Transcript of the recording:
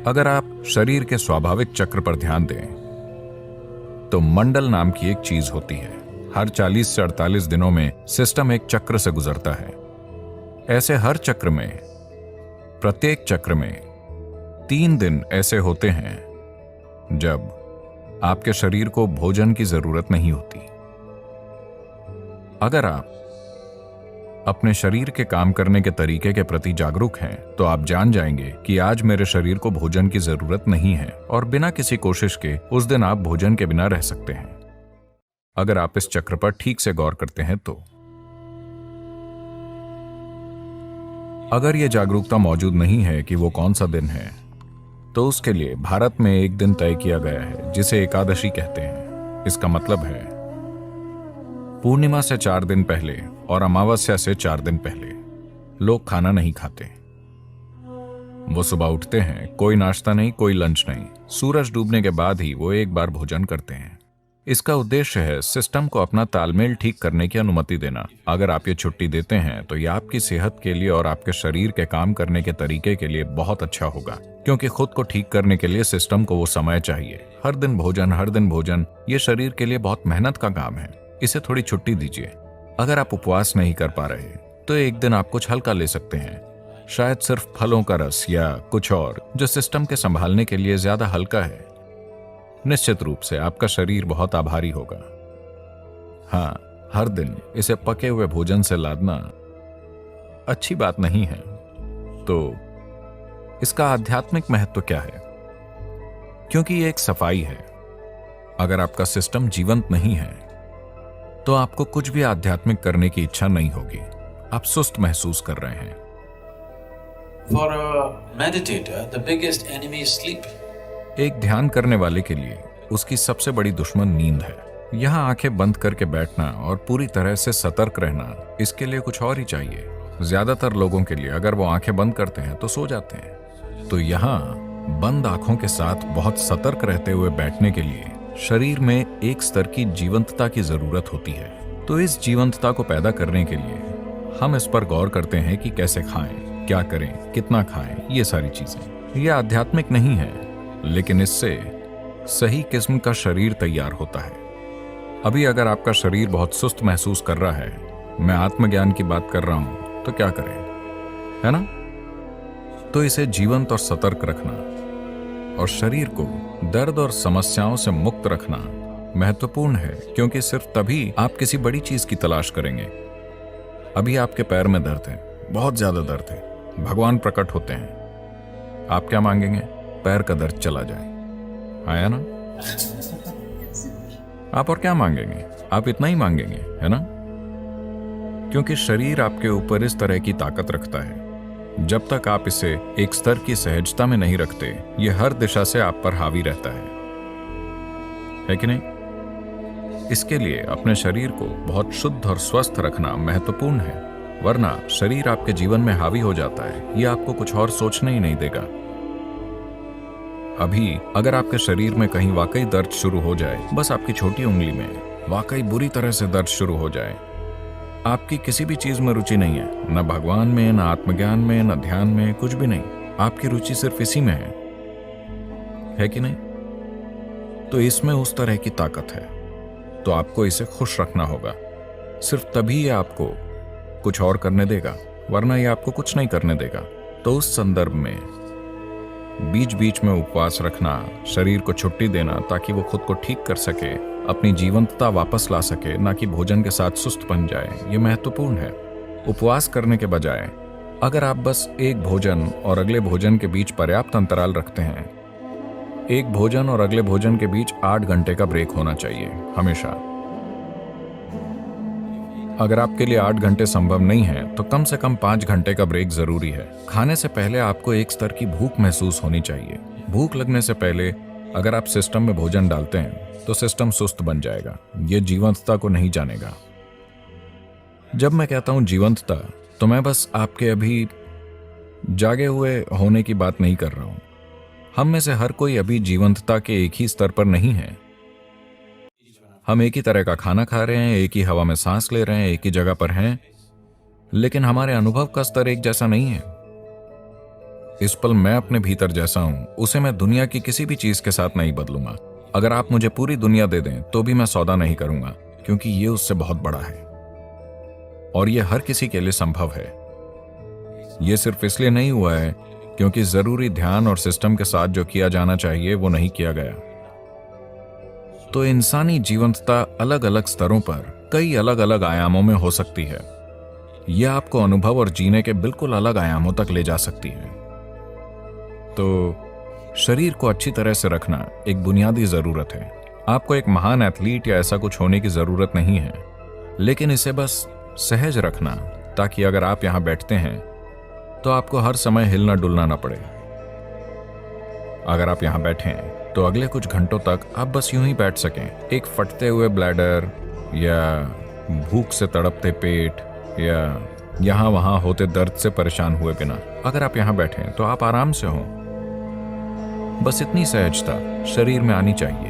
अगर आप शरीर के स्वाभाविक चक्र पर ध्यान दें तो मंडल नाम की एक चीज होती है। हर 40 से 48 दिनों में सिस्टम एक चक्र से गुजरता है। ऐसे हर चक्र में, प्रत्येक चक्र में 3 दिन ऐसे होते हैं जब आपके शरीर को भोजन की जरूरत नहीं होती। अगर आप अपने शरीर के काम करने के तरीके के प्रति जागरूक हैं तो आप जान जाएंगे कि आज मेरे शरीर को भोजन की जरूरत नहीं है और बिना किसी कोशिश के उस दिन आप भोजन के बिना रह सकते हैं। अगर आप इस चक्र पर ठीक से गौर करते हैं तो अगर यह जागरूकता मौजूद नहीं है कि वो कौन सा दिन है, तो उसके लिए भारत में एक दिन तय किया गया है जिसे एकादशी कहते हैं। इसका मतलब है पूर्णिमा से 4 दिन पहले और अमावस्या से 4 दिन पहले लोग खाना नहीं खाते। वो सुबह उठते हैं, कोई नाश्ता नहीं, कोई लंच नहीं, सूरज डूबने के बाद ही वो एक बार भोजन करते हैं। इसका उद्देश्य है सिस्टम को अपना तालमेल ठीक करने की अनुमति देना। अगर आप ये छुट्टी देते हैं तो यह आपकी सेहत के लिए और आपके शरीर के काम करने के तरीके के लिए बहुत अच्छा होगा, क्योंकि खुद को ठीक करने के लिए सिस्टम को वो समय चाहिए। हर दिन भोजन, ये शरीर के लिए बहुत मेहनत का काम है। इसे थोड़ी छुट्टी दीजिए। अगर आप उपवास नहीं कर पा रहे तो एक दिन आप कुछ हल्का ले सकते हैं, शायद सिर्फ फलों का रस या कुछ और जो सिस्टम के संभालने के लिए ज्यादा हल्का है। निश्चित रूप से आपका शरीर बहुत आभारी होगा। हाँ, हर दिन इसे पके हुए भोजन से लादना अच्छी बात नहीं है। तो इसका आध्यात्मिक महत्व क्या है? क्योंकि ये एक सफाई है। अगर आपका सिस्टम जीवंत नहीं है तो आपको कुछ भी आध्यात्मिक करने की इच्छा नहीं होगी। आप सुस्त महसूस कर रहे हैं। For a meditator, the biggest enemy is sleep. एक ध्यान करने वाले के लिए उसकी सबसे बड़ी दुश्मन नींद है। यहाँ आंखें बंद करके बैठना और पूरी तरह से सतर्क रहना, इसके लिए कुछ और ही चाहिए। ज्यादातर लोगों के लिए अगर वो आंखें बंद करते हैं तो सो जाते हैं। तो यहाँ बंद आंखों के साथ बहुत सतर्क रहते हुए बैठने के लिए शरीर में एक स्तर की जीवंतता की जरूरत होती है। तो इस जीवंतता को पैदा करने के लिए हम इस पर गौर करते हैं कि कैसे खाएं, क्या करें, कितना खाएं, ये सारी चीजें। ये आध्यात्मिक नहीं है, लेकिन इससे सही किस्म का शरीर तैयार होता है। अभी अगर आपका शरीर बहुत सुस्त महसूस कर रहा है, मैं आत्मज्ञान की बात कर रहा हूं, तो क्या करें, है ना? तो इसे जीवंत और सतर्क रखना और शरीर को दर्द और समस्याओं से मुक्त रखना महत्वपूर्ण है, क्योंकि सिर्फ तभी आप किसी बड़ी चीज की तलाश करेंगे। अभी आपके पैर में दर्द है, बहुत ज्यादा दर्द है, भगवान प्रकट होते हैं। आप क्या मांगेंगे? पैर का दर्द चला जाए। आया ना? आप और क्या मांगेंगे? आप इतना ही मांगेंगे, है ना? क्योंकि शरीर आपके ऊपर इस तरह की ताकत रखता है। जब तक आप इसे एक स्तर की सहजता में नहीं रखते, यह हर दिशा से आप पर हावी रहता है कि नहीं? इसके लिए अपने शरीर को बहुत शुद्ध और स्वस्थ रखना महत्वपूर्ण है, वरना शरीर आपके जीवन में हावी हो जाता है। यह आपको कुछ और सोचने ही नहीं देगा। अभी अगर आपके शरीर में कहीं वाकई दर्द शुरू हो जाए, बस आपकी छोटी उंगली में वाकई बुरी तरह से दर्द शुरू हो जाए, आपकी किसी भी चीज में रुचि नहीं है, न भगवान में, न आत्मज्ञान में, न ध्यान में, कुछ भी नहीं, आपकी रुचि सिर्फ इसी में है कि नहीं? तो इसमें उस तरह की ताकत है, तो आपको इसे खुश रखना होगा। सिर्फ तभी ये आपको कुछ और करने देगा, वरना ये आपको कुछ नहीं करने देगा। तो उस संदर्भ में बीच बीच में उपवास रखना, शरीर को छुट्टी देना ताकि वो खुद को ठीक कर सके, अपनी जीवंतता वापस ला सके, ना कि भोजन के साथ सुस्त बन जाए, ये महत्वपूर्ण है। उपवास करने के बजाय अगर आप बस एक भोजन और अगले भोजन के बीच पर्याप्त अंतराल रखते हैं, एक भोजन और अगले भोजन के बीच 8 घंटे का ब्रेक होना चाहिए हमेशा। अगर आपके लिए 8 घंटे संभव नहीं है तो कम से कम 5 घंटे का ब्रेक जरूरी है। खाने से पहले आपको एक स्तर की भूख महसूस होनी चाहिए। भूख लगने से पहले अगर आप सिस्टम में भोजन डालते हैं तो सिस्टम सुस्त बन जाएगा, यह जीवंतता को नहीं जानेगा। जब मैं कहता हूं जीवंतता, तो मैं बस आपके अभी जागे हुए होने की बात नहीं कर रहा हूं। हम में से हर कोई अभी जीवंतता के एक ही स्तर पर नहीं है। हम एक ही तरह का खाना खा रहे हैं, एक ही हवा में सांस ले रहे हैं, एक ही जगह पर हैं, लेकिन हमारे अनुभव का स्तर एक जैसा नहीं है। इस पल मैं अपने भीतर जैसा हूं उसे मैं दुनिया की किसी भी चीज के साथ नहीं बदलूंगा। अगर आप मुझे पूरी दुनिया दे दें तो भी मैं सौदा नहीं करूंगा, क्योंकि ये उससे बहुत बड़ा है और ये हर किसी के लिए संभव है। ये सिर्फ इसलिए नहीं हुआ है क्योंकि जरूरी ध्यान और सिस्टम के साथ जो किया जाना चाहिए वो नहीं किया गया। तो इंसानी जीवंतता अलग अलग स्तरों पर कई अलग अलग आयामों में हो सकती है। यह आपको अनुभव और जीने के बिल्कुल अलग आयामों तक ले जा सकती है। तो शरीर को अच्छी तरह से रखना एक बुनियादी जरूरत है। आपको एक महान एथलीट या ऐसा कुछ होने की जरूरत नहीं है, लेकिन इसे बस सहज रखना, ताकि अगर आप यहां बैठते हैं तो आपको हर समय हिलना डुलना ना पड़े। अगर आप यहां बैठे हैं तो अगले कुछ घंटों तक आप बस यूं ही बैठ सकें, एक फटते हुए ब्लैडर या भूख से तड़पते पेट या यहां वहां होते दर्द से परेशान हुए बिना। अगर आप यहां बैठे हैं तो आप आराम से हों। बस इतनी सहजता शरीर में आनी चाहिए।